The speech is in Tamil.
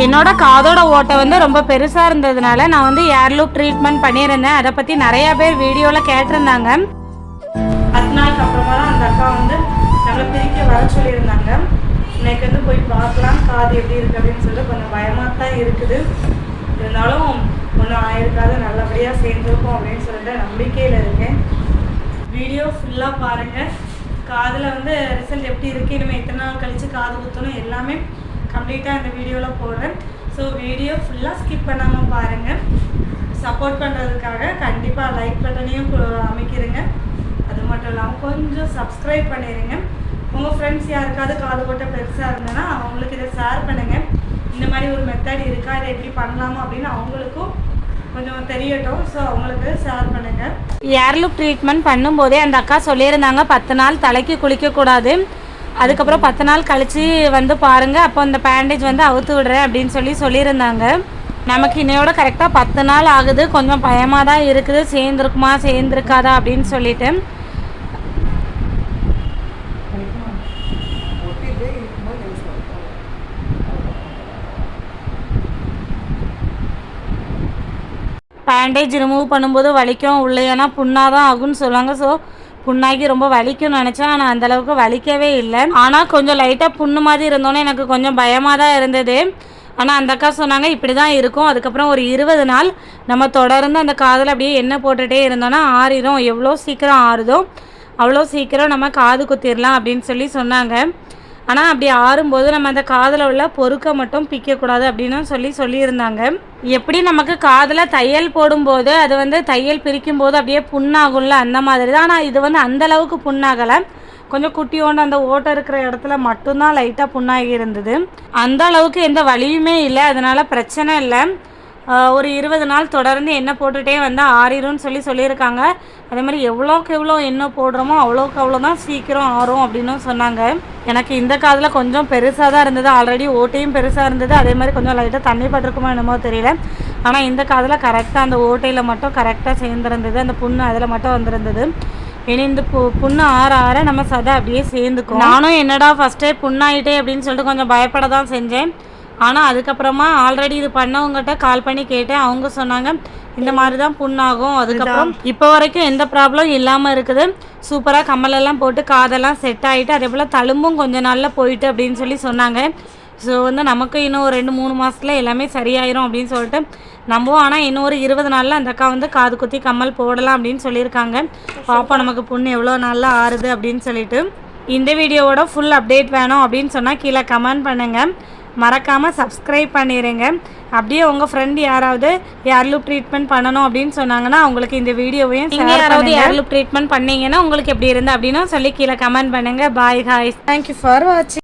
என்னோட காதோட ஓட்டை வந்து ரொம்ப பெருசாக இருந்ததுனால நான் வந்து ஏர் லூப் ட்ரீட்மெண்ட் பண்ணியிருந்தேன். அதை பற்றி நிறையா பேர் வீடியோவில் கேட்டிருந்தாங்க. 10 நாளுக்கு அப்புறமா தான் அந்த அக்கா வந்து நம்மளை பிரிக்க வர சொல்லியிருந்தாங்க. இன்னைக்கு வந்து போய் பார்க்கலாம் காது எப்படி இருக்குது அப்படின்னு சொல்லிட்டு கொஞ்சம் பயமாக தான் இருக்குது. இருந்தாலும் ஒன்றும் ஆயிருக்காது, நல்லபடியாக சேர்ந்துருக்கும் அப்படின்னு சொல்லிட்டு நம்பிக்கையில் இருக்கேன். வீடியோ ஃபுல்லாக பாருங்கள். காதில் வந்து ரிசல்ட் எப்படி இருக்குது, இனிமேல் எத்தனை நாள் கழித்து காது குத்தணும் எல்லாமே கம்ப்ளீட்டாக இந்த வீடியோவில் போடுறேன். ஸோ வீடியோ ஃபுல்லாக ஸ்கிப் பண்ணாமல் பாருங்கள். சப்போர்ட் பண்ணுறதுக்காக கண்டிப்பாக லைக் பட்டனையும் அமைக்கிறேங்க. அது மட்டும் இல்லாமல் கொஞ்சம் சப்ஸ்கிரைப் பண்ணிடுங்க. உங்கள் ஃப்ரெண்ட்ஸ் யாருக்காவது காது ஓட்டை பெருசாக இருந்ததுன்னா அவங்களுக்கு இதை ஷேர் பண்ணுங்கள். இந்த மாதிரி ஒரு மெத்தட் இருக்கா, இதை எப்படி பண்ணலாமா அப்படின்னு அவங்களுக்கும் கொஞ்சம் தெரியட்டும். ஸோ அவங்களுக்கு ஷேர் பண்ணுங்கள். ஏர் லூப் ட்ரீட்மெண்ட் பண்ணும்போதே அந்த அக்கா சொல்லியிருந்தாங்க 10 நாள் தலைக்கு குளிக்கக்கூடாது, அதுக்கப்புறம் 10 நாள் கழித்து வந்து பாருங்கள், அப்போ அந்த பேண்டேஜ் வந்து அவுத்து விடுறேன் அப்படின்னு சொல்லியிருந்தாங்க. நமக்கு இன்னையோட கரெக்டாக 10 நாள் ஆகுது. கொஞ்சம் பயமாக தான் இருக்குது, சேர்ந்துருக்குமா சேர்ந்துருக்காதா அப்படின்னு சொல்லிட்டு. பேண்டேஜ் ரிமூவ் பண்ணும்போது வலிக்கும், உள்ளேனா புண்ணாக தான் ஆகும்னு சொல்லுவாங்க. ஸோ புண்ணாகி ரொம்ப வலிக்கும்னு நினச்சேன், ஆனால் அந்தளவுக்கு வலிக்கவே இல்லை. ஆனால் கொஞ்சம் லைட்டாக புண்ணு மாதிரி இருந்தோன்னே எனக்கு கொஞ்சம் பயமாக தான் இருந்தது. ஆனால் அந்த அக்கா சொன்னாங்க இப்படி தான் இருக்கும், அதுக்கப்புறம் ஒரு 20 நாள் நம்ம தொடர்ந்து அந்த காதில் அப்படியே எண்ணெய் போட்டுகிட்டே இருந்தோன்னா ஆறிடும், எவ்வளோ சீக்கிரம் ஆறுதோ அவ்வளோ சீக்கிரம் நம்ம காது குத்திடலாம் அப்படின்னு சொன்னாங்க. ஆனால் அப்படி ஆறும்போது நம்ம அந்த காதில் உள்ள பொறுக்கை மட்டும் பிக்கக்கூடாது அப்படின்னு சொல்லியிருந்தாங்க. எப்படி நமக்கு காதில் தையல் போடும்போது அது வந்து தையல் பிரிக்கும்போது அப்படியே புண்ணாகும்ல, அந்த மாதிரி தான். ஆனால் இது வந்து அந்தளவுக்கு புண்ணாகலை, கொஞ்சம் குட்டியோண்டு அந்த ஓட்டை இருக்கிற இடத்துல மட்டும்தான் லைட்டாக புண்ணாகி இருந்தது. அந்த அளவுக்கு எந்த வலியுமே இல்லை, அதனால் பிரச்சனை இல்லை. ஒரு 20 நாள் தொடர்ந்து எண்ணெய் போட்டுகிட்டே வந்து ஆறிடும்னு சொல்லியிருக்காங்க. அதே மாதிரி எவ்வளோக்கு எவ்வளோ எண்ணெய் போடுறோமோ அவ்வளோக்கு அவ்வளோ தான் சீக்கிரம் ஆறும் அப்படின்னு சொன்னாங்க. எனக்கு இந்த காதில் கொஞ்சம் பெருசாக தான் இருந்தது, ஆல்ரெடி ஓட்டையும் பெருசாக இருந்தது, அதே மாதிரி கொஞ்சம் லைட்டாக தண்ணி பட்டிருக்குமோ என்னமோ தெரியல. ஆனால் இந்த காதில் கரெக்டாக அந்த ஓட்டையில் மட்டும் கரெக்டாக சேர்ந்துருந்தது, அந்த புண்ணு அதில் மட்டும் வந்திருந்தது. இனி இந்த புண்ணு ஆற நம்ம சதை அப்படியே சேர்ந்துக்கும். நானும் என்னடா ஃபஸ்ட்டே புண்ணாயிட்டே அப்படின்னு சொல்லிட்டு கொஞ்சம் பயப்பட தான் செஞ்சேன். ஆனால் அதுக்கப்புறமா ஆல்ரெடி இது பண்ணவங்ககிட்ட கால் பண்ணி கேட்டேன். அவங்க சொன்னாங்க இந்த மாதிரி தான் புண்ணாகும், அதுக்கப்புறம் இப்போ வரைக்கும் எந்த ப்ராப்ளம் இல்லாமல் இருக்குது, சூப்பராக கம்மலெல்லாம் போட்டு காதெல்லாம் செட் ஆகிட்டு, அதே போல் தழும்பும் கொஞ்சம் நாளில் போயிட்டு அப்படின்னு சொன்னாங்க. ஸோ வந்து நமக்கு இன்னும் ஒரு 2-3 மாதத்தில் எல்லாமே சரியாயிரும் அப்படின்னு சொல்லிட்டு நம்புவோம். ஆனால் இன்னும் ஒரு 20 நாளில் அந்த அக்கா வந்து காது குத்தி கம்மல் போடலாம் அப்படின்னு சொல்லியிருக்காங்க. பாப்பா நமக்கு புண்ணு எவ்வளோ நாளில் ஆறுது அப்படின்னு சொல்லிட்டு. இந்த வீடியோவோட ஃபுல் அப்டேட் வேணும் அப்படின்னு சொன்னால் கீழே கமெண்ட் பண்ணுங்கள். மறக்காமல் சப்ஸ்கிரைப் பண்ணிடுங்க. அப்படியே உங்கள் ஃப்ரெண்ட் யாராவது ஏர் லூப் ட்ரீட்மெண்ட் பண்ணணும் அப்படின்னு சொன்னாங்கன்னா அவங்களுக்கு இந்த வீடியோவையும் நீங்கள் யாராவது ஏர் லூப் ட்ரீட்மெண்ட் பண்ணீங்கன்னா உங்களுக்கு எப்படி இருந்து அப்படின்னு சொல்லி கீழே கமெண்ட் பண்ணுங்கள். பாய் காய்ஸ், தேங்க்யூ ஃபார் வாட்சிங்.